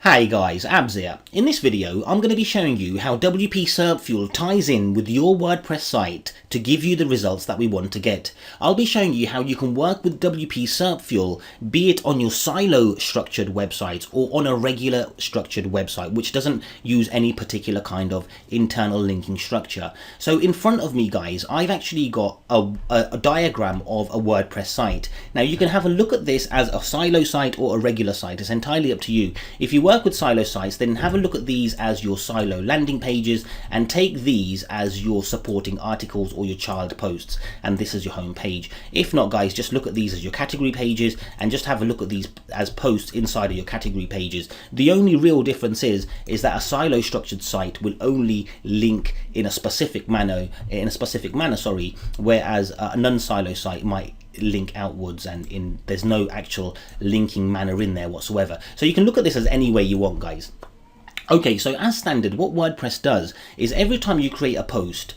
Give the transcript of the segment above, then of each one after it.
Hey guys, Abs here. In this video, I'm going to be showing you how WPSerpFuel ties in with your WordPress site to give you the results that we want to get. I'll be showing you how you can work with WPSerpFuel, be it on your silo structured website or on a regular structured website, which doesn't use any particular kind of internal linking structure. So in front of me, guys, I've actually got a diagram of a WordPress site. Now you can have a look at this as a silo site or a regular site. It's entirely up to you. If you work with silo sites, then have a look at these as your silo landing pages and take these as your supporting articles or your child posts, and this is your home page. If not, guys, just look at these as your category pages and just have a look at these as posts inside of your category pages. The only real difference is that a silo structured site will only link in a specific manner, whereas a non-silo site might link outwards, and there's no actual linking manner in there whatsoever. So you can look at this as any way you want, guys. Okay, so as standard, what WordPress does is every time you create a post,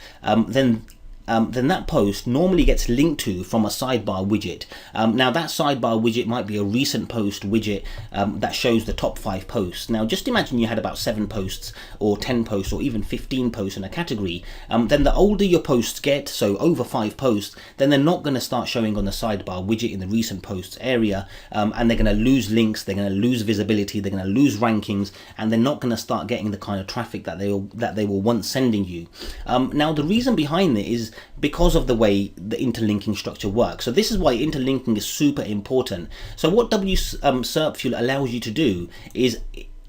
then that post normally gets linked to from a sidebar widget. Now that sidebar widget might be a recent post widget that shows the top 5 posts. Now just imagine you had about 7 posts or 10 posts or even 15 posts in a category. Then the older your posts get, so over 5 posts, then they're not going to start showing on the sidebar widget in the recent posts area, and they're going to lose links, they're going to lose visibility, they're going to lose rankings, and they're not going to start getting the kind of traffic that they were once sending you. Now the reason behind it is because of the way the interlinking structure works. So this is why interlinking is super important. So what WPSerpFuel allows you to do is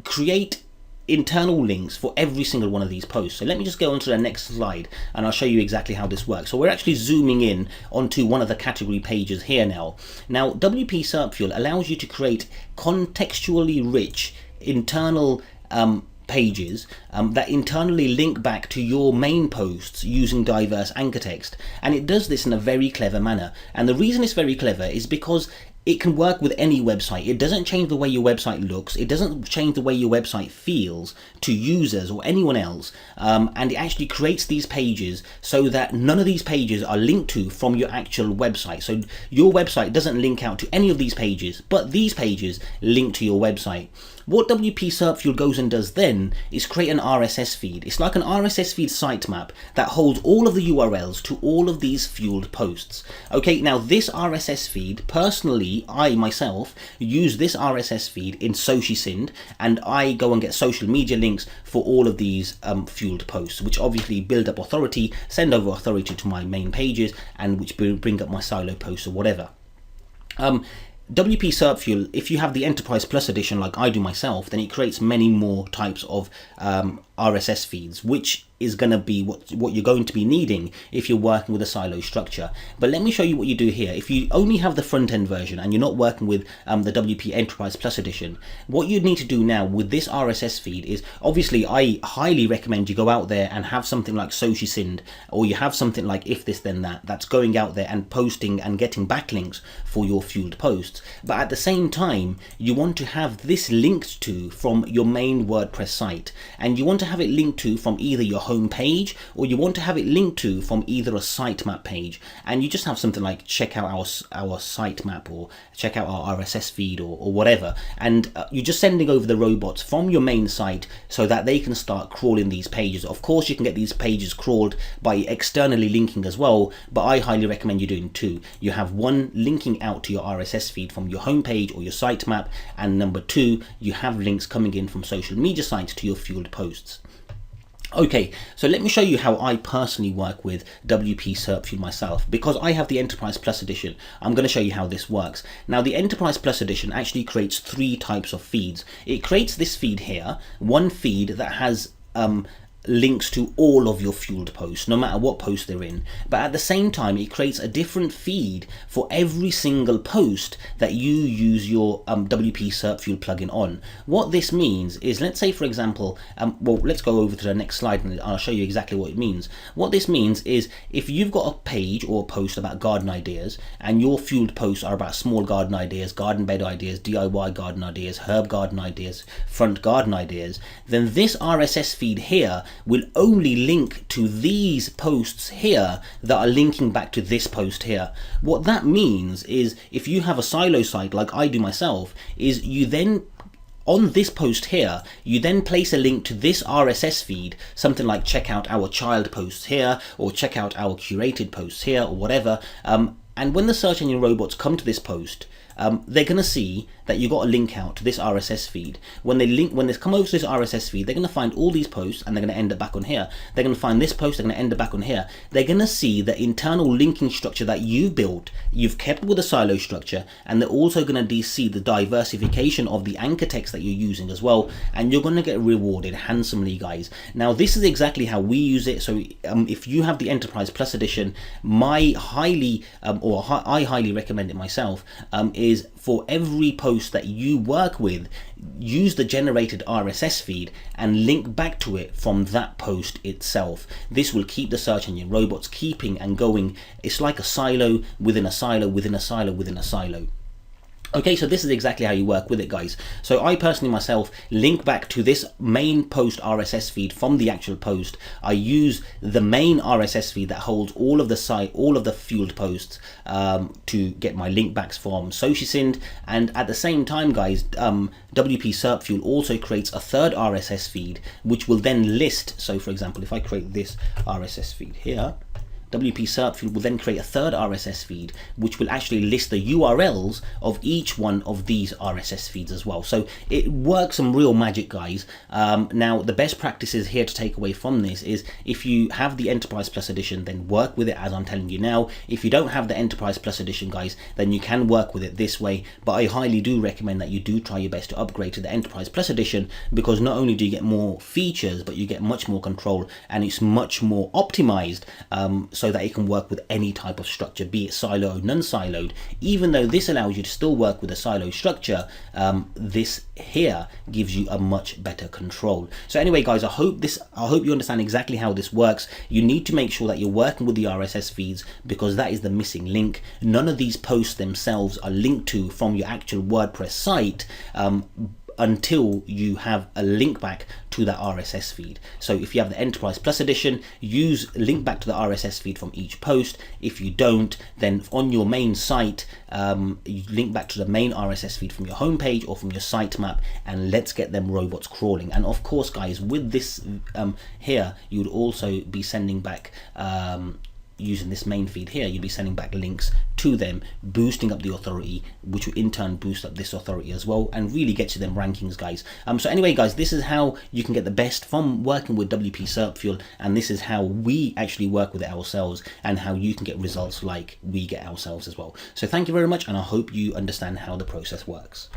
create internal links for every single one of these posts. So let me just go on to the next slide and I'll show you exactly how this works. So we're actually zooming in onto one of the category pages here now. Now WPSerpFuel allows you to create contextually rich internal pages that internally link back to your main posts using diverse anchor text, and it does this in a very clever manner. And the reason it's very clever is because it can work with any website. It doesn't change the way your website looks, it doesn't change the way your website feels to users or anyone else, and it actually creates these pages so that none of these pages are linked to from your actual website. So your website doesn't link out to any of these pages, but these pages link to your website. What WPSerpFuel goes and does then is create an RSS feed. It's like an RSS feed sitemap that holds all of the URLs to all of these fueled posts. Okay, now this RSS feed, personally, I myself use this RSS feed in SociSend, and I go and get social media links for all of these fueled posts, which obviously build up authority, send over authority to my main pages, and which bring up my silo posts or whatever. WPSerpFuel, if you have the Enterprise Plus edition like I do myself, then it creates many more types of RSS feeds, which is going to be what you're going to be needing if you're working with a silo structure. But let me show you what you do here. If you only have the front end version and you're not working with the WP Enterprise Plus edition, what you need to do now with this RSS feed is, obviously I highly recommend you go out there and have something like SociSend, or you have something like If This Then That, that's going out there and posting and getting backlinks for your fueled posts. But at the same time, you want to have this linked to from your main WordPress site, and you want to have it linked to from either your home page, or you want to have it linked to from either a sitemap page. And you just have something like check out our sitemap, or check out our RSS feed, or whatever, and you're just sending over the robots from your main site so that they can start crawling these pages. Of course you can get these pages crawled by externally linking as well, but I highly recommend you doing 2. You have 1 linking out to your RSS feed from your home page or your sitemap, and number 2, you have links coming in from social media sites to your fueled posts. Okay, so let me show you how I personally work with WPSerpFuel myself. Because I have the Enterprise Plus edition, I'm going to show you how this works. Now the Enterprise Plus edition actually creates 3 types of feeds. It creates this feed here, one feed that has links to all of your fueled posts, no matter what post they're in. But at the same time, it creates a different feed for every single post that you use your WPSerpFuel plugin on. What this means is, let's say for example, well, let's go over to the next slide and I'll show you exactly what it means. What this means is, if you've got a page or a post about garden ideas, and your fueled posts are about small garden ideas, garden bed ideas, DIY garden ideas, herb garden ideas, front garden ideas, then this RSS feed here will only link to these posts here that are linking back to this post here. What that means is, if you have a silo site like I do myself, is you then on this post here, you then place a link to this RSS feed, something like check out our child posts here, or check out our curated posts here, or whatever. And when the search engine robots come to this post, they're going to see that you got a link out to this RSS feed. When they come over to this RSS feed, they're going to find all these posts and they're going to end up back on here. They're going to find this post, they're going to end up back on here. They're going to see the internal linking structure that you built, you've kept with a silo structure, and they're also going to see the diversification of the anchor text that you're using as well, and you're going to get rewarded handsomely, guys. Now, this is exactly how we use it. So if you have the Enterprise Plus edition, I highly recommend it myself, is for every post that you work with, use the generated RSS feed and link back to it from that post itself. This will keep the search engine robots keeping and going. It's like a silo within a silo within a silo within a silo. Okay, so this is exactly how you work with it, guys. So I personally myself link back to this main post RSS feed from the actual post. I use the main RSS feed that holds all of the fueled posts to get my link backs from SociSynth. And at the same time, guys, WPSerpFuel also creates a third RSS feed, which will then list. So for example, if I create this RSS feed here, WPSerpFuel will then create a third RSS feed, which will actually list the URLs of each one of these RSS feeds as well. So it works some real magic, guys. Now, the best practices here to take away from this is, if you have the Enterprise Plus edition, then work with it as I'm telling you now. If you don't have the Enterprise Plus edition, guys, then you can work with it this way. But I highly do recommend that you do try your best to upgrade to the Enterprise Plus edition, because not only do you get more features, but you get much more control, and it's much more optimized, so that it can work with any type of structure, be it siloed, non-siloed. Even though this allows you to still work with a silo structure, this here gives you a much better control. So anyway, guys, I hope you understand exactly how this works. You need to make sure that you're working with the RSS feeds, because that is the missing link. None of these posts themselves are linked to from your actual WordPress site, until you have a link back to that RSS feed. So if you have the Enterprise Plus edition, use link back to the RSS feed from each post. If you don't, then on your main site, you link back to the main RSS feed from your homepage or from your sitemap, and let's get them robots crawling. And of course, guys, with this here, you would also be sending back using this main feed here, you'll be sending back links to them, boosting up the authority, which will in turn boost up this authority as well, and really get you them rankings, guys. So anyway, guys, this is how you can get the best from working with WPSerpFuel, and this is how we actually work with it ourselves, and how you can get results like we get ourselves as well. So thank you very much, and I hope you understand how the process works.